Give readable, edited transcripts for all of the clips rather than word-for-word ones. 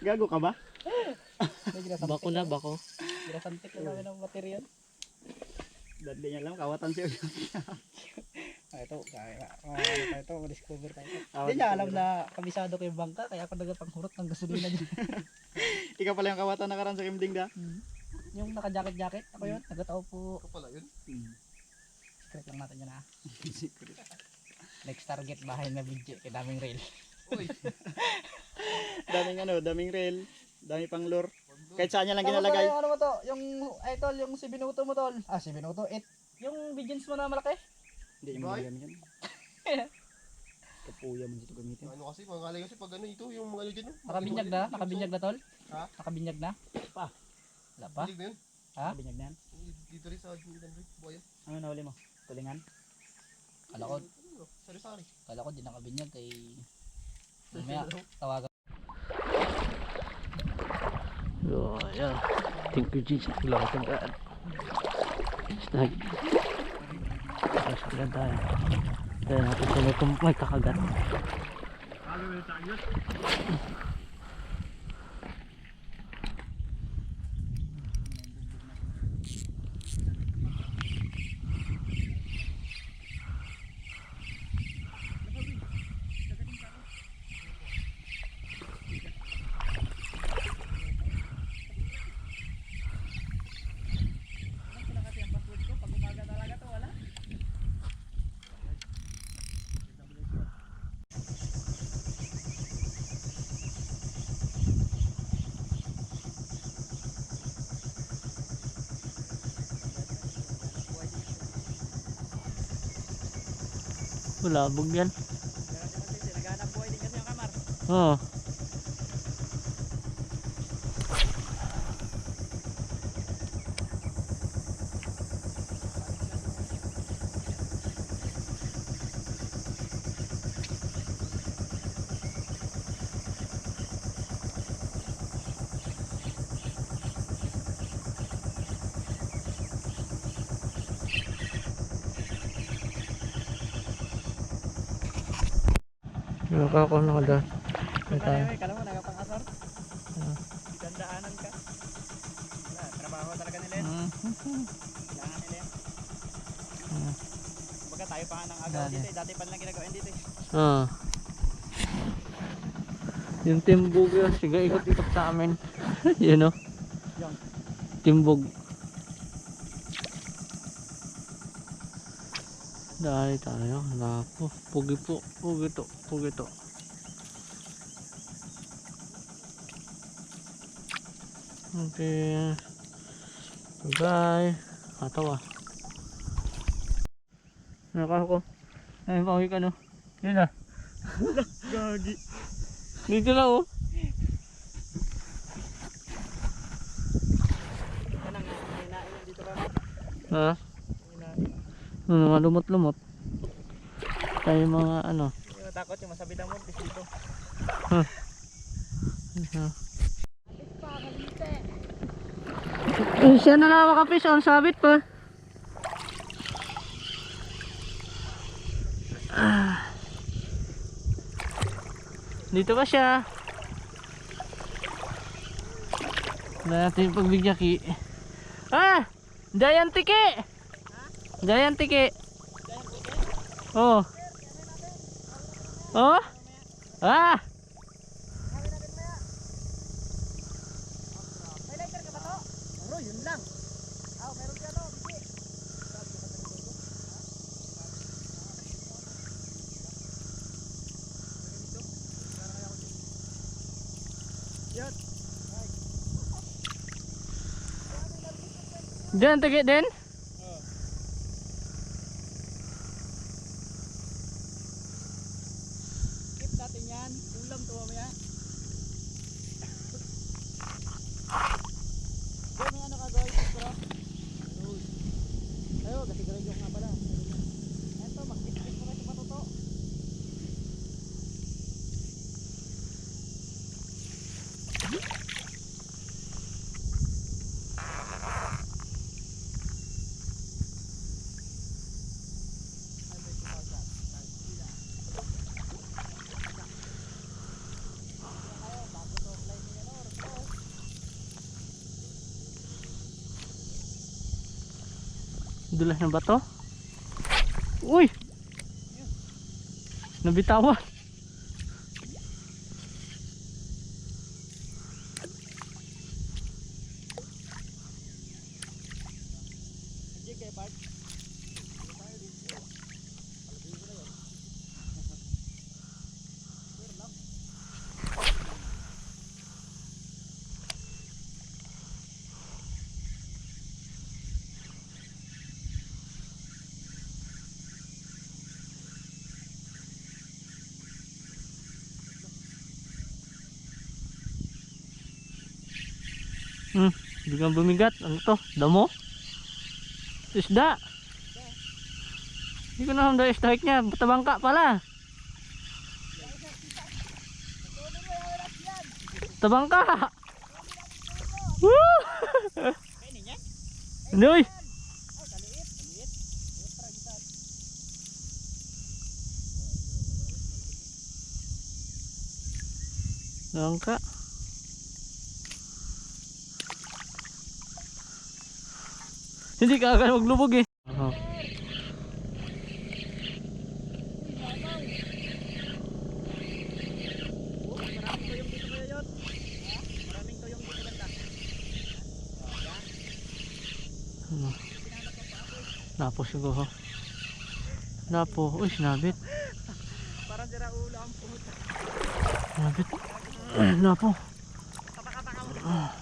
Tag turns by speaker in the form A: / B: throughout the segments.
A: Gago ka ba?
B: Bako na, bako.
C: Ginasantik na namin ng material.
A: Dali niya lang, kawatan siya.
C: Ito, ito, ma-discover tayo. Hindi niya alam na kabisado ko yung bangka, kaya ako nagpapanghurot ng gasolina niya.
A: Ikaw pala yung kawatan na karan sa kimding da.
C: Yung naka-jacket-jacket, ako yun, nagatao po.
D: Ito pala yun.
C: Secret lang natin yun ha. Next target, bahay na video, kay daming rail.
D: Uy.
A: Daming rail, dami pang lure. Kahit saan niya lang ginalagay.
C: Yung ano mo to, yung, ay tol, yung si Binuto mo tol. Ah, si Binuto, yung Biggins mo na malaki.
A: Hindi mo gamitin. Kapuya mo dito gamitin.
D: Ano kasi, mangalay kasi pag ano ito, yung mga ano dyan.
C: Nakabinyag na tol?
D: Ha?
C: Nakabinyag na?
A: Pa.
C: Wala pa?
D: Bilig na yun.
C: Ha?
A: Binyag na yan.
D: Dito rin sa Jindan Rig, buhayan.
A: Ano nahuli mo? Tulingan?
D: Sari-sari.
C: Kala ko di nakabinyag kay... Mamaya, tawagan.
B: So, yeah. Thank you, Jesus. Lord of God. Snag. Masakyan tayo. Tayo natin sa may kakagat. Bulabog yan.
C: Naghanap buhay din kasi yung kamar.
B: Oo. Nakaka na kada.
C: Kala mo, nagapang-asar? Ditandaanan ka. Wala, trabaho talaga nila yun. Kailangan nila yan. Kumbaga tayo pa nga ng agaw dito eh. Dati pa lang ginagawa dito eh.
B: Ah. Yung timbog yun, sige ikot-ikot sa amin. Yun o.
C: Yung?
B: Timbog. Dali tayo. Lapo. Pugi po. Pugi to. Pugi to. Okay. Bye. Katawa. Nakako. Ay, pauwi ka no. Yun na.
A: Gagi.
B: Dito lang oh.
C: Yan ang hinain dito ba?
B: Ha? Mga lumot-lumot. Tayo mga ano.
C: Yung natakot yung masabi na mo, dito.
B: Siya na lang makapis on sabit pa. Dito ba siya? Wala natin yung pagbigyaki. Giant tiki! Giant tiki! Oh! Oh! Ah!
C: May lighter ka ba to? Bro, yun lang. Meron ka no, bigi.
B: Giant tiki din?
C: Keep natin yan. Ulam to mamaya. May ano ka guys, bro? Ayo, kasi gano'n nga pala. Ito, mag-tip-tip mo rin yung matuto.
B: Dulas ng bato. Uy! Nabitawan. Biglang bumigat. Ano to? Damo? Isda? Hindi ko na hamda strike niya. Tabangka pala. Tabangka! Woo! Noy! Tabangka. Hindi ka agad maglubog eh. Oh. Napo siguro. Napo. Uy, sinabit.
C: Parang sira ulo ang pumunta.
B: Sinabit. Napo.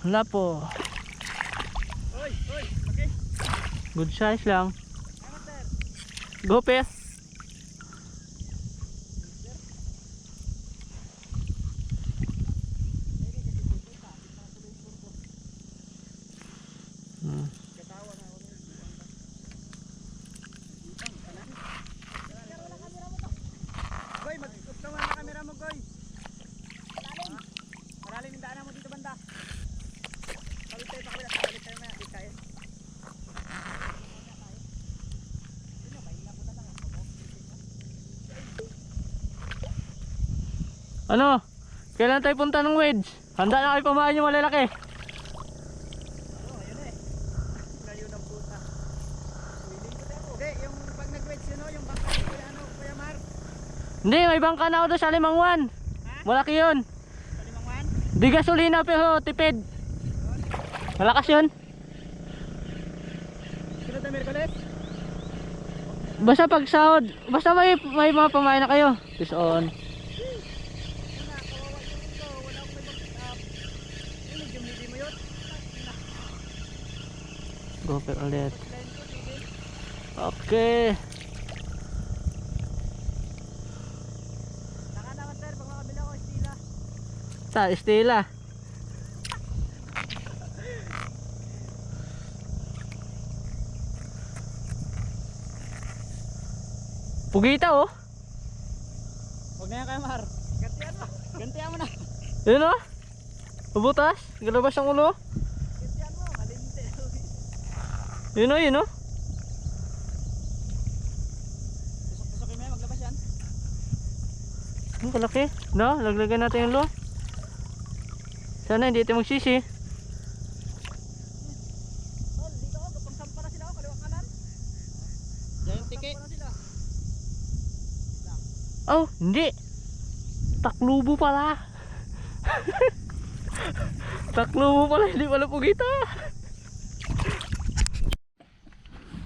B: Napo.
C: Oy, okay.
B: Good size lang. Go, Pes.
C: Goy, mag-stop naman ang camera mo, Goy. Malalim yung daanan mo dito banda. Kawit tayo sa kabila, kawit tayo maya, di kaya.
B: Ano? Kailan tayo punta ng wedge? Handa na kayo pamain yung malalaki.
C: Oo, ayun eh. Ngayon ang puta. Willing ko tayo. Hindi, yung pag nag-wedge yun, yung bangka ni Kuya Mar.
B: Hindi, may bangka na ako doon sa Limangwan. Malaki yun.
C: Sa Limangwan.
B: Di gasolina pero tipid. Malakas yun.
C: Sunod na Merkules.
B: Basta pag sahod, basta may mga pamain na kayo. Peace on. Gopher ulit. Okay.
C: Saka naman sir, pag makabila ko, Stila.
B: Sa Estela. Pugita oh.
C: Huwag na yan Kuya Mar. Gantihan mo. Gantihan mo na.
B: Yun oh. Pabutas. Galabas ang ulo.
C: Gantihan mo. Malinte.
B: Yun oh, yun oh.
C: Tusok-tusokin mo yan, maglabas yan.
B: Ang kalaki. No, laglagan natin yung ulo. Sana hindi ito magsisi.
C: Tol, dito ako. Kapag sampa na sila ako, kaliwang kanan.
A: Giant tiki.
C: Sampa na sila.
B: Oh, hindi. Taklubo pala. Taklubo pala, hindi pala pugita.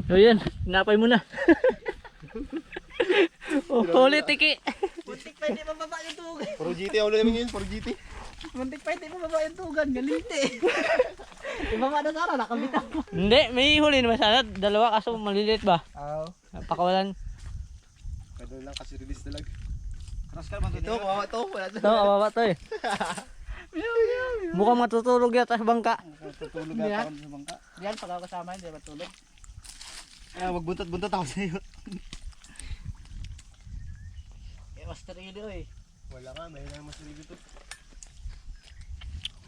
B: O yan, napay mo na. Oh, huli tiki.
C: Muntik pa hindi mababa yung tugan.
D: Puro GT ako namin ngayon, puro GT.
C: Muntik pa hindi mababa yung tugan. Galite. Ibaba na sana, nakabitaw mo.
B: Hindi, may huli naman sana. Dalawa kaso maliliit ba?
C: Oo.
B: Pakawalan.
D: Kado lang kasi release na lang.
C: Rascal man
D: Ito, kawawa to. Wala
B: Ito, kawawa to eh. Mukhang matutulog yata sa bangka.
C: Tutulog ata kami sa bangka. Diyan, pag ako kasama, hindi matulog.
A: Magbuntot-buntot ako sa iyo.
C: Eh, master ili oy.
D: Wala nga, may naman sa ligo to.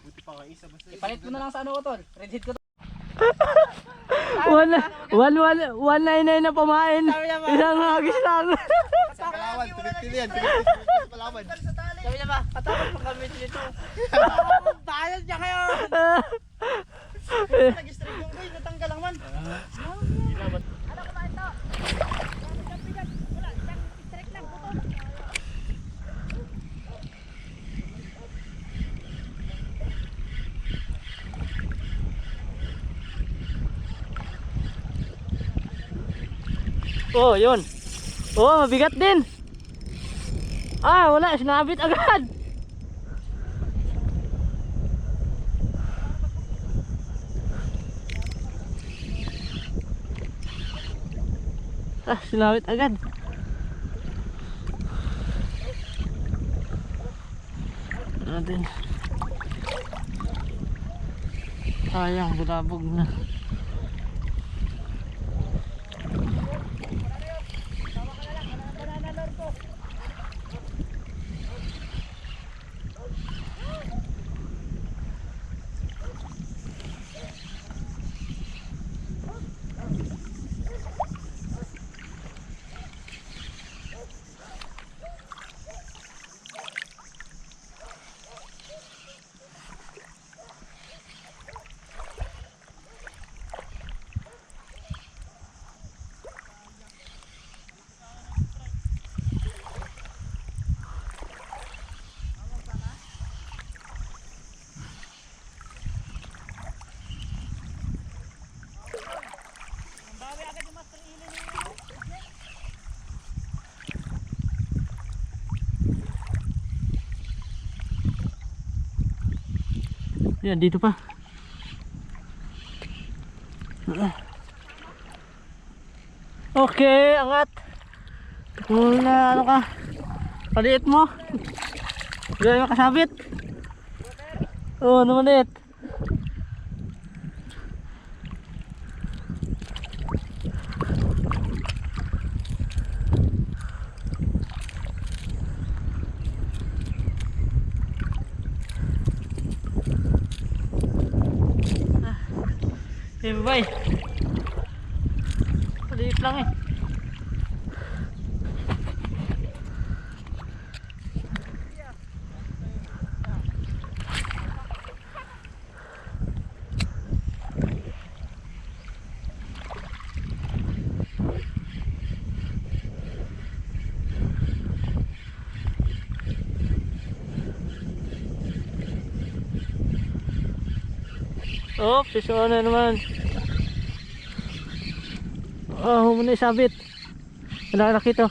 D: Buti pa nga isa basta.
C: Ipalit mo na lang sa ano ko tol. Red hit ko to.
B: 199 na pamain. Isang hagis lang.
D: Sa Palawan, tulit-tulit yan. Sa Palawan.
C: Sabi niya ba, katapos pang kami dito. Bayad niya kayo. Nag-stream yung boy, natanggal lang man. Ano
B: Oh, yun. Oh, mabigat din. Ah, wala. Sinabit agad. Ah, sinabit agad. Natin. Sayang, bulabog na. Yan, dito pa. Okay, angat. Muna, ano ka? Paliit mo. Hindi mo kasabit. Oo, ano maliit. Eh, bye. Maliit lang eh. Oh, piso na naman. Oh, muna isabit. Malaki to.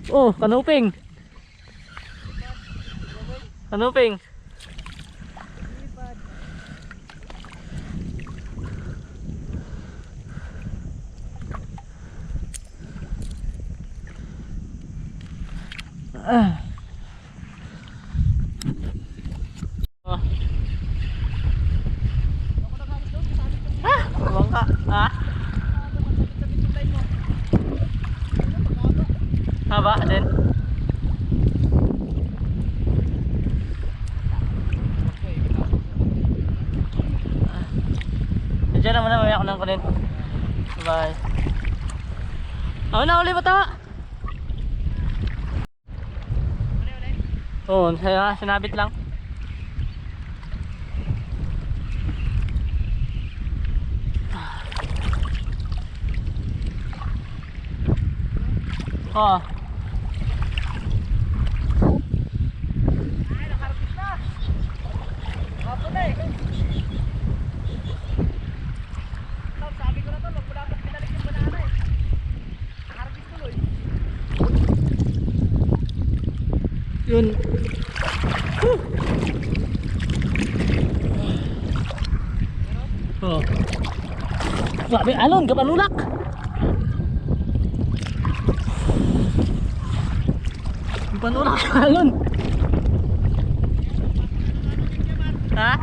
B: Oh, kanuping. Kanuping. Ah. Oh. Ah, bangka. Ah. Haba din. Diyan naman na mamaya ko nang kunin. Bye. Ako na uli ba ito? Oo, sinabit lang. Oh.
C: Ay, nakarapis na. Kapo na eh. Sabi ko na to, wag mo dapat pinalik yung banana eh. Nakarapis tuloy.
B: Yun. Oh. Grabe, alon, kapanulak. Panulak, alon. Ha?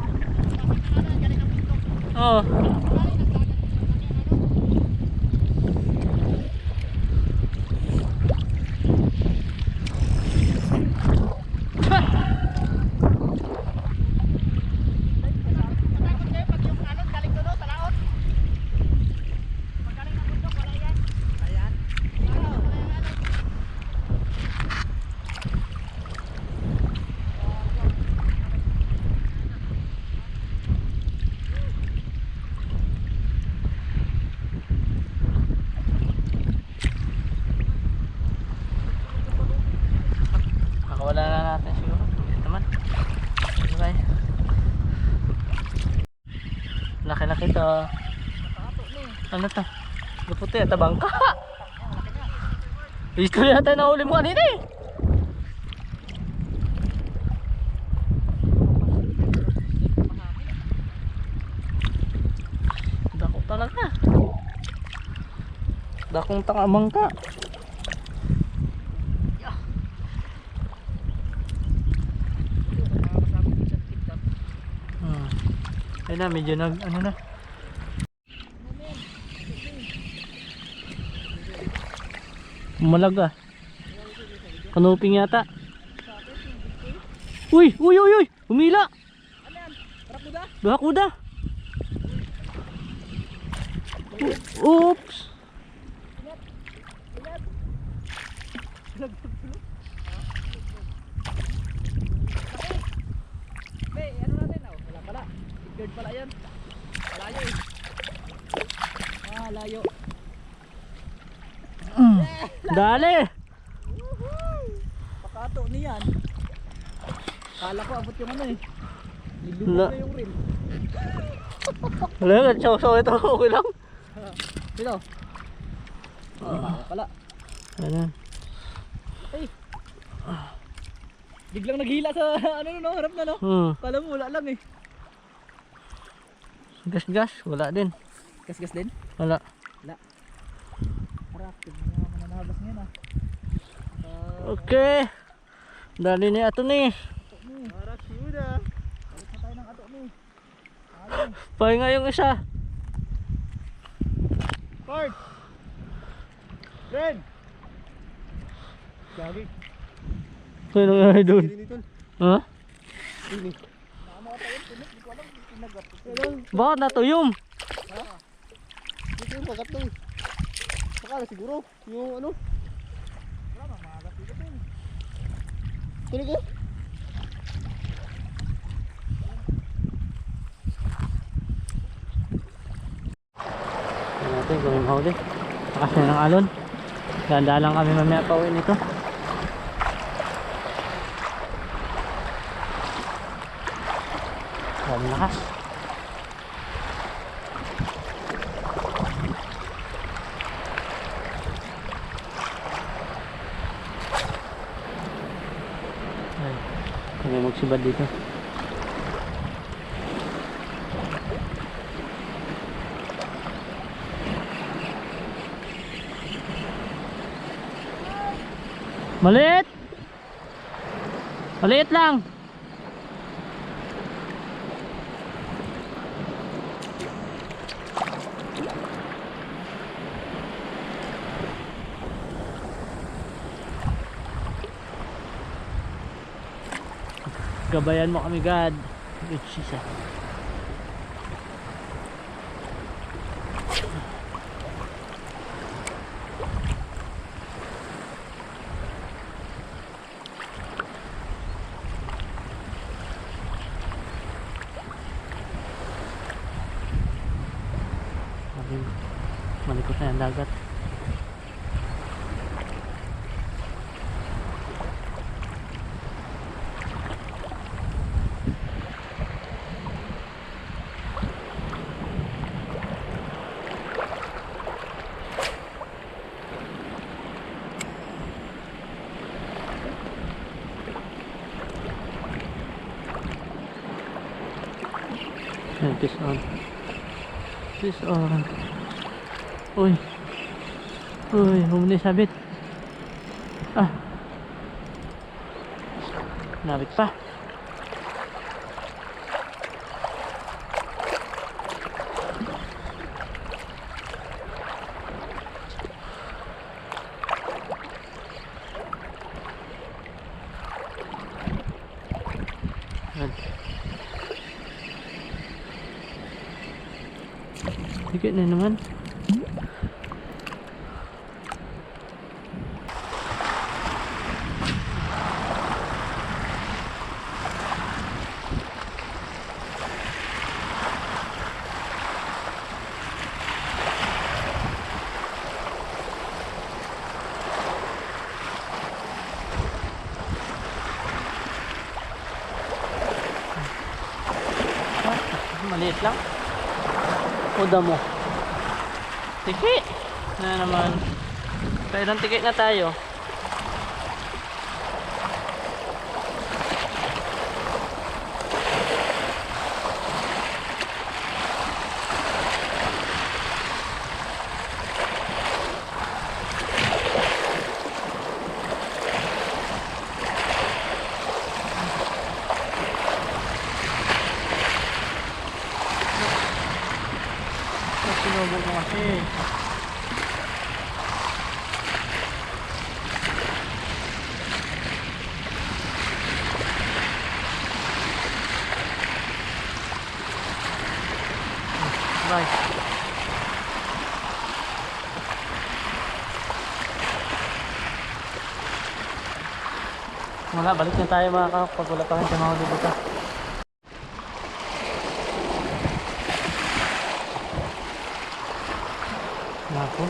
B: Oh. Wala na natin siguro. Ito naman. Okay. Laki-laki to. Ano to? Luputi, ito bangka. Ito yata nahuli mo kanina eh. Dako talaga. Dakong tangamang ka. Ayun na, medyo nag ano na. Malaga. Kanuping yata. Uy, uy, uy, uy. Humila.
C: Ano yan? Barakuda?
B: Barakuda. Oops.
C: Hey, ano natin? Oh, wala pala. Bird pala yan. Malayo eh. Ah, layo.
B: Dali.
C: Pakato niyan. Kala ko abot yung ano eh.
B: La.
C: Nilubog na yung rim.
B: Wala nga, chow-chow ito. Okay lang.
C: Dito. Wala pala.
B: Ano?
C: Ay. Biglang naghila sa ano no, harap na no. Kala mo wala lang eh.
B: Gas-gas, wala din.
C: Gas-gas din?
B: Wala.
C: Harap, tignan mo mananabas ngayon ah.
B: Okay. Dali ni ato ni.
C: Harap siya. Balik na tayo ng ato ni.
B: Pahinga yung isa.
C: Card! Ren! Gagi.
B: Ano nangyari doon? Ha? Bakit natuyom?
D: Dito yung magat to. Baka na siguro. Yung ano. Tuloy ko.
B: Ito natin, gawin mahuli. Lakas na ng alon. Ganda lang kami mamaya pa uwi nito. Grabe lakas. Ay, kami magsibad dito. Maliit! Maliit lang! Gabayan mo kami, God. Good sisa. Malikot na yung dagat. Fish on. Fish on. Uy. Uy, humuli sabit. Ah. Nabit pa. Higit na naman. Maliit lang. Uda mo. Tiki na naman. Kailan tiki na tayo? Sinubo mo kasi. Bye. Wala, balik na tayo mga ka pag wala pa rin siya mahuli buta. Nako.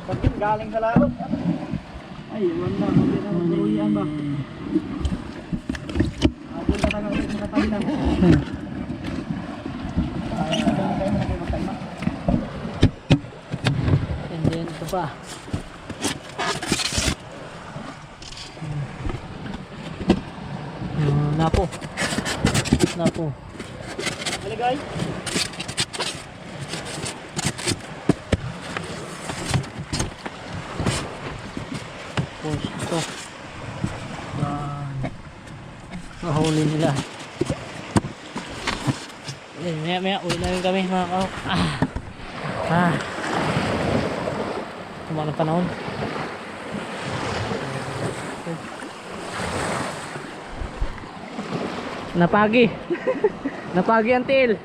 C: Pagkin galing sa laot. Ay, wala. Hindi na magruhian ba? Doon na tayo ulit nakatanda. Ay, doon kayo magkaimak.
B: And then ito pa. Napo. Napo.
C: Maligay.
B: Tapos ito. Nahuli nila. Yan, maya uwi na rin kami mga ka. Tuma ng panahon. Napagi. Napagi ang tail.